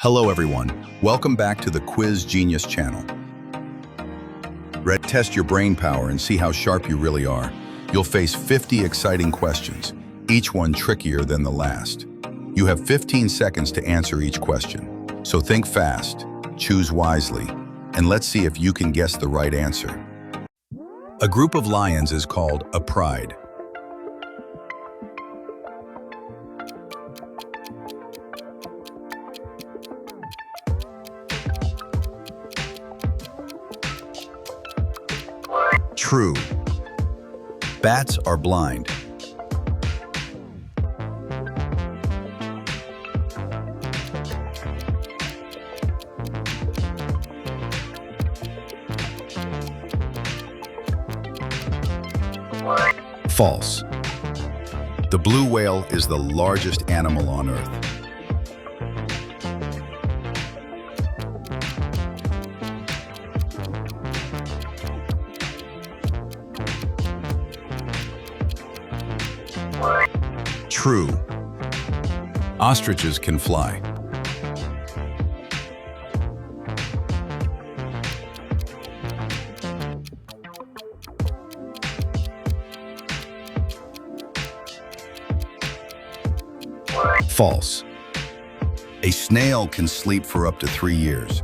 Hello everyone, welcome back to the Quiz Genius channel. Test your brain power and see how sharp you really are. You'll face 50 exciting questions, each one trickier than the last. You have 15 seconds to answer each question, so think fast, choose wisely, and let's see if you can guess the right answer. A group of lions is called a pride. True. Bats are blind. False. The blue whale is the largest animal on Earth. True. Ostriches can fly. False. A snail can sleep for up to 3 years.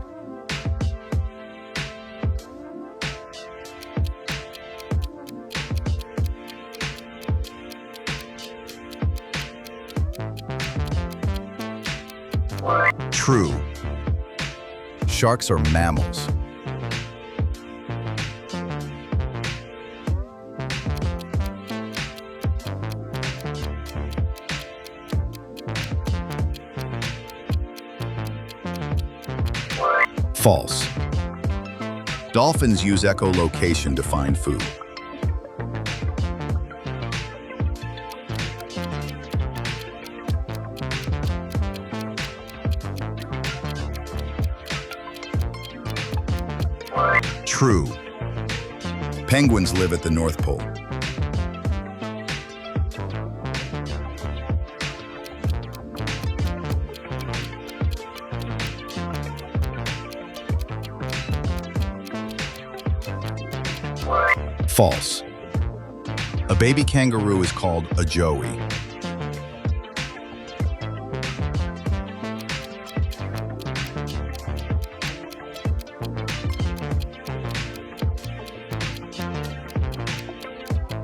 True. Sharks are mammals. False. Dolphins use echolocation to find food. True. Penguins live at the North Pole. False. A baby kangaroo is called a joey.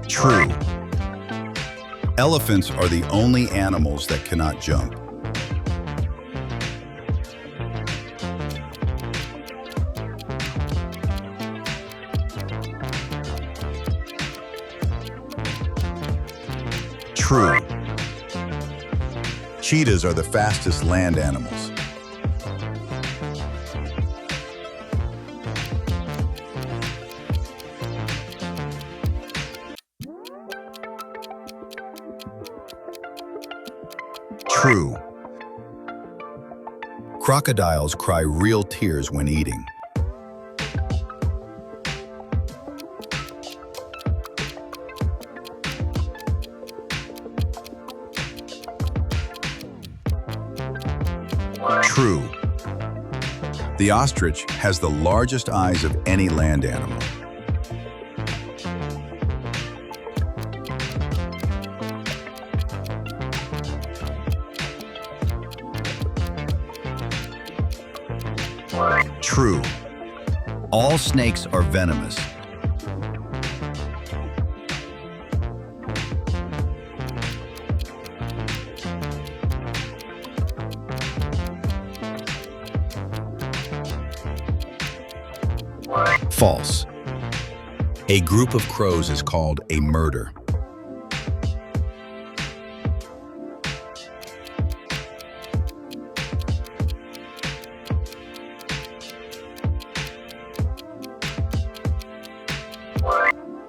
True. Elephants are the only animals that cannot jump. True. Cheetahs are the fastest land animals. True. Crocodiles cry real tears when eating. True. The ostrich has the largest eyes of any land animal. True. All snakes are venomous. False. A group of crows is called a murder.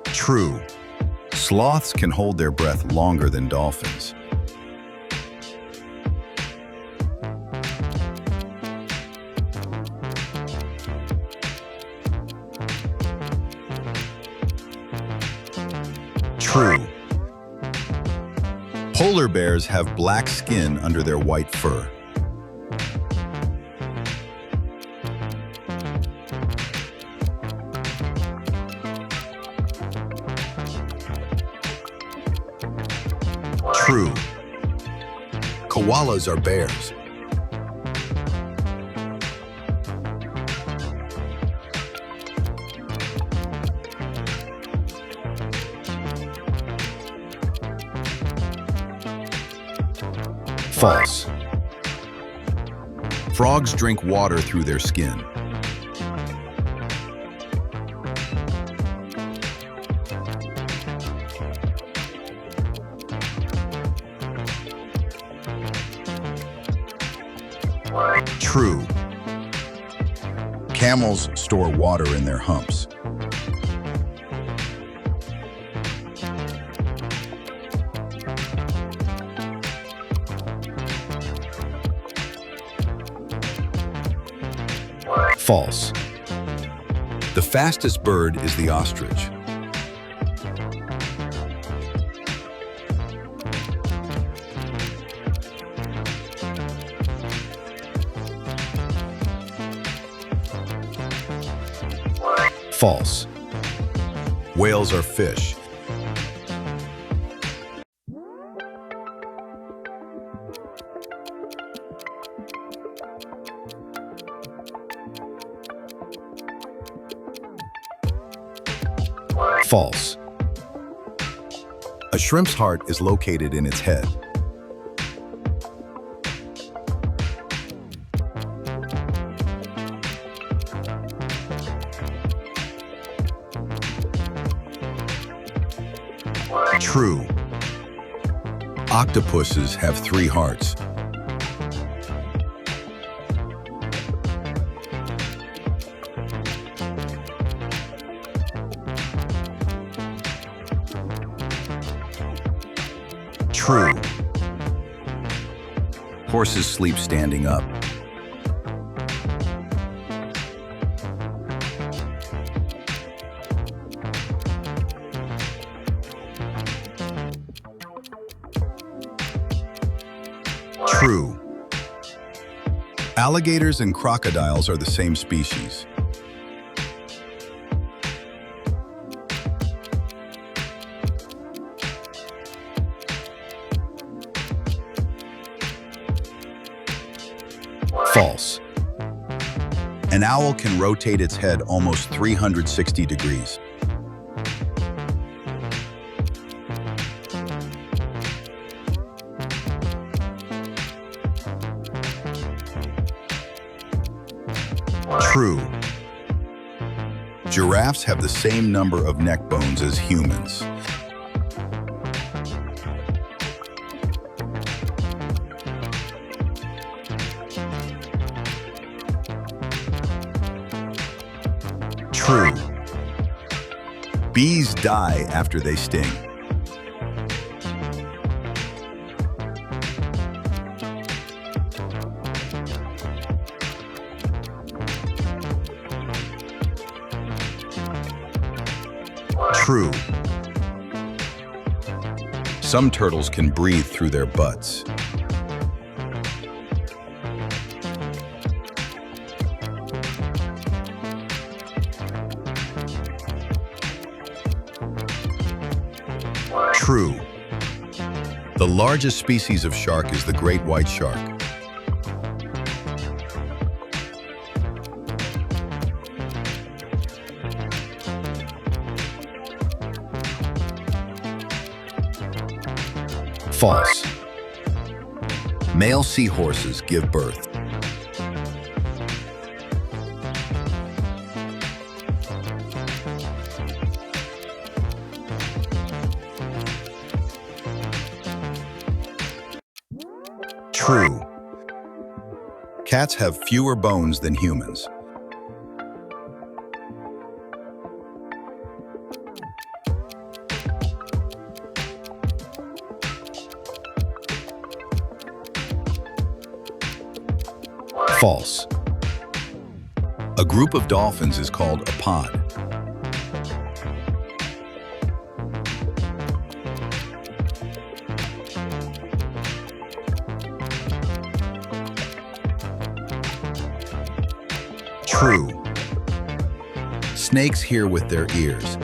True. Sloths can hold their breath longer than dolphins. True. Polar bears have black skin under their white fur. True. Koalas are bears. False. Frogs drink water through their skin. True. Camels store water in their humps. False. The fastest bird is the ostrich. False. Whales are fish. False. A shrimp's heart is located in its head. True. Octopuses have 3 hearts. True. Horses sleep standing up. True. Alligators and crocodiles are the same species. False. An owl can rotate its head almost 360 degrees. True. Giraffes have the same number of neck bones as humans. True. Bees die after they sting. True. Some turtles can breathe through their butts. True. The largest species of shark is the great white shark. False. Male seahorses give birth. True. Cats have fewer bones than humans. False. A group of dolphins is called a pod. True. Snakes hear with their ears.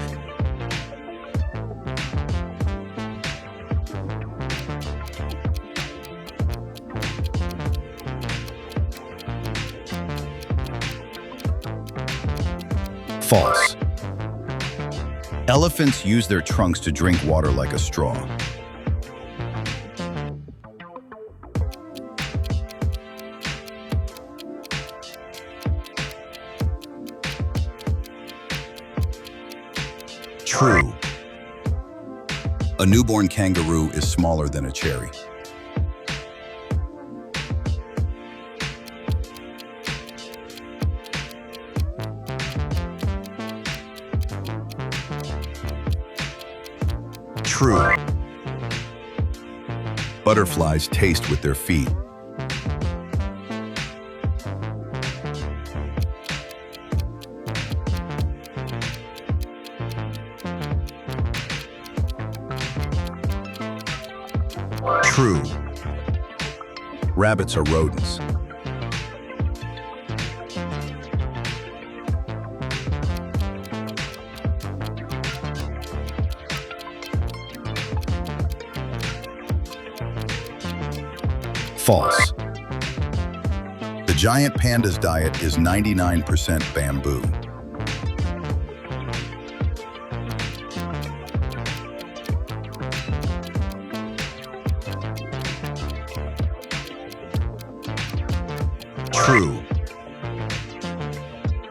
False. Elephants use their trunks to drink water like a straw. True. A newborn kangaroo is smaller than a cherry. True. Butterflies taste with their feet. True. Rabbits are rodents. False. The giant panda's diet is 99% bamboo. True.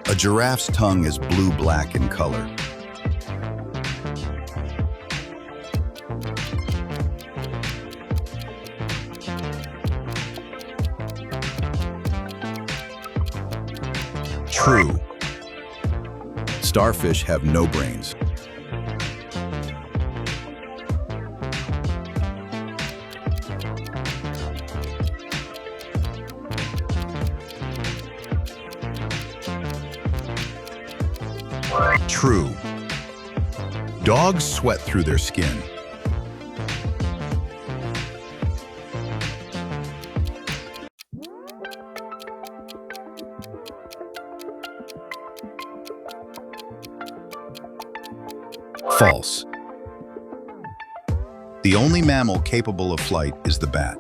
A giraffe's tongue is blue-black in color. True. Starfish have no brains. True. Dogs sweat through their skin. False. The only mammal capable of flight is the bat.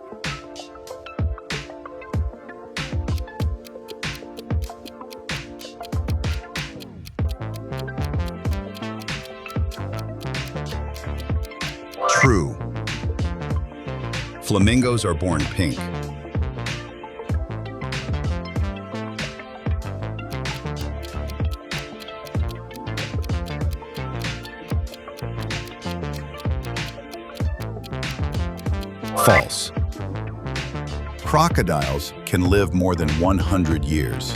True. Flamingos are born pink. False. Crocodiles can live more than 100 years.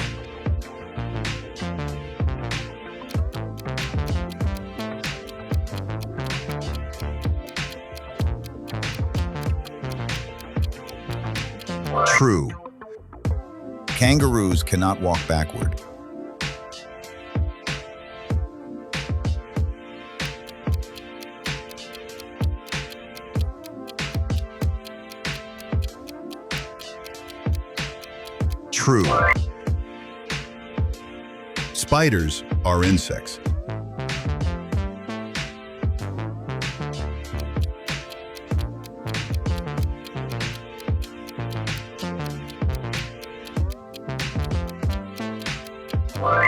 True. Kangaroos cannot walk backward. True. Spiders are insects.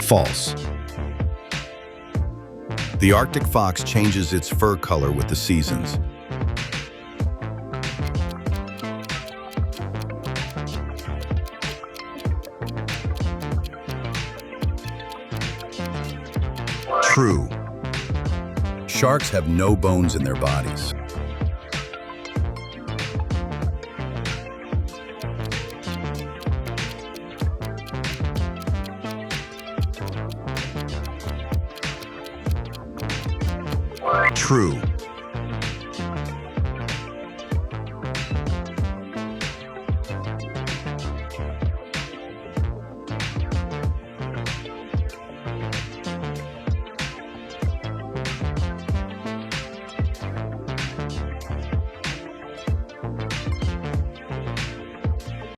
False. The Arctic fox changes its fur color with the seasons. True. Sharks have no bones in their bodies. True.